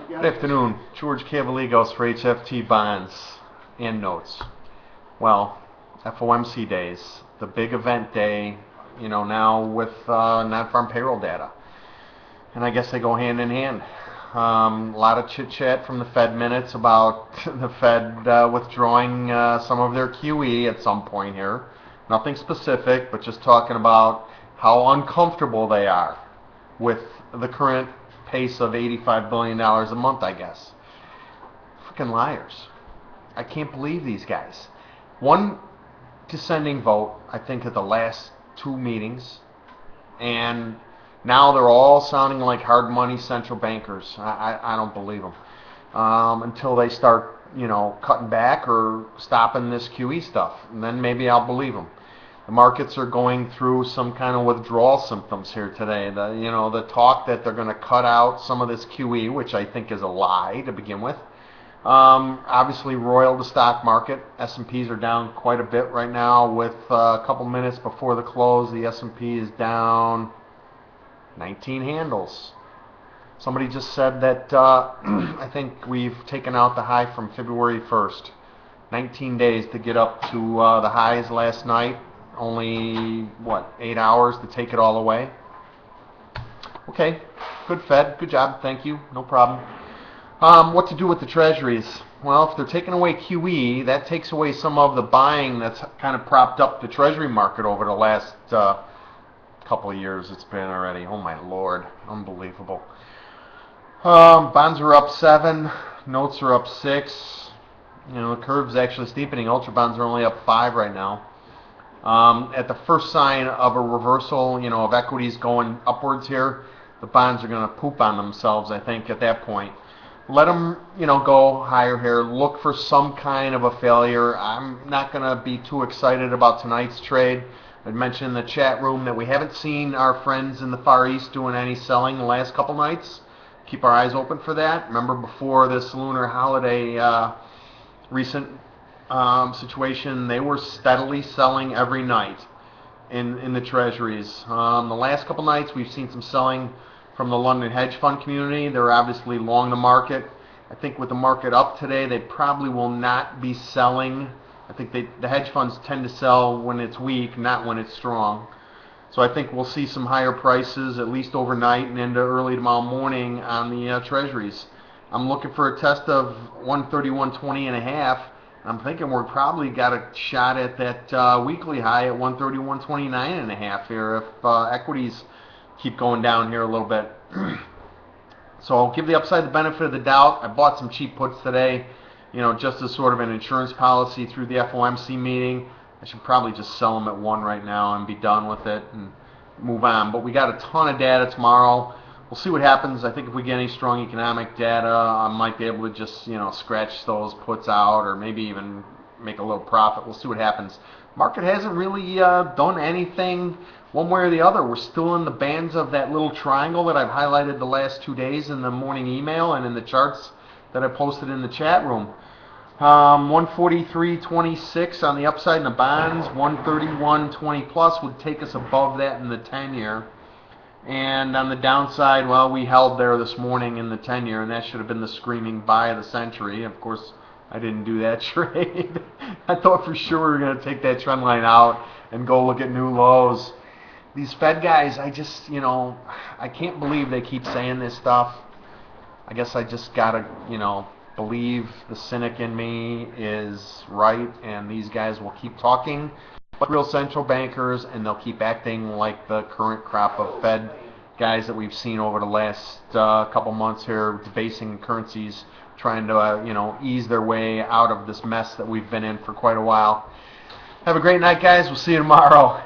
Good afternoon. George Cavaligos for HFT bonds and notes. Well, FOMC days, the big event day, now with non-farm payroll data. And I guess they go hand in hand. A lot of chit-chat from the Fed minutes about the Fed withdrawing some of their QE at some point here. Nothing specific, but just talking about how uncomfortable they are with the current pace of $85 billion a month, I guess. Freaking liars. I can't believe these guys. One dissenting vote, I think, at the last two meetings, and now they're all sounding like hard money central bankers. I don't believe them until they start, cutting back or stopping this QE stuff, and then maybe I'll believe them. The markets are going through some kind of withdrawal symptoms here today. The talk that they're going to cut out some of this QE, which I think is a lie to begin with. Obviously, roiled the stock market. S&Ps are down quite a bit right now. With a couple minutes before the close, the S&P is down 19 handles. Somebody just said that I think we've taken out the high from February 1st. 19 days to get up to the highs last night. Only, 8 hours to take it all away? Okay, good Fed, good job, thank you, no problem. What to do with the treasuries? Well, if they're taking away QE, that takes away some of the buying that's kind of propped up the treasury market over the last couple of years it's been already. Oh my lord, unbelievable. Bonds are up 7, notes are up 6. The curve's actually steepening. Ultra bonds are only up 5 right now. At the first sign of a reversal, of equities going upwards here, the bonds are going to poop on themselves, I think, at that point. Let them, go higher here. Look for some kind of a failure. I'm not going to be too excited about tonight's trade. I mentioned in the chat room that we haven't seen our friends in the Far East doing any selling the last couple nights. Keep our eyes open for that. Remember, before this lunar holiday recent situation, they were steadily selling every night in the treasuries. The last couple nights we've seen some selling from the London hedge fund community. They're obviously long the market. I think with the market up today, they probably will not be selling. I think the hedge funds tend to sell when it's weak, not when it's strong. So I think we'll see some higher prices at least overnight and into early tomorrow morning on the treasuries. I'm looking for a test of 131.20 and a half. I'm thinking we're probably got a shot at that weekly high at 131.29 and a half here if equities keep going down here a little bit. So I'll give the upside the benefit of the doubt. I bought some cheap puts today, just as sort of an insurance policy through the FOMC meeting. I should probably just sell them at 1 right now and be done with it and move on. But we got a ton of data tomorrow. We'll see what happens. I think if we get any strong economic data, I might be able to just, scratch those puts out or maybe even make a little profit. We'll see what happens. Market hasn't really done anything one way or the other. We're still in the bands of that little triangle that I've highlighted the last 2 days in the morning email and in the charts that I posted in the chat room. 143.26 on the upside in the bonds. 131.20 plus would take us above that in the 10-year. And on the downside, well, we held there this morning in the 10-year, and that should have been the screaming buy of the century. Of course, I didn't do that trade. I thought for sure we were going to take that trend line out and go look at new lows. These Fed guys, I just, I can't believe they keep saying this stuff. I guess I just got to, believe the cynic in me is right, and these guys will keep talking like real central bankers, and they'll keep acting like the current crop of Fed guys that we've seen over the last couple months here, debasing currencies, trying to ease their way out of this mess that we've been in for quite a while. Have a great night, guys. We'll see you tomorrow.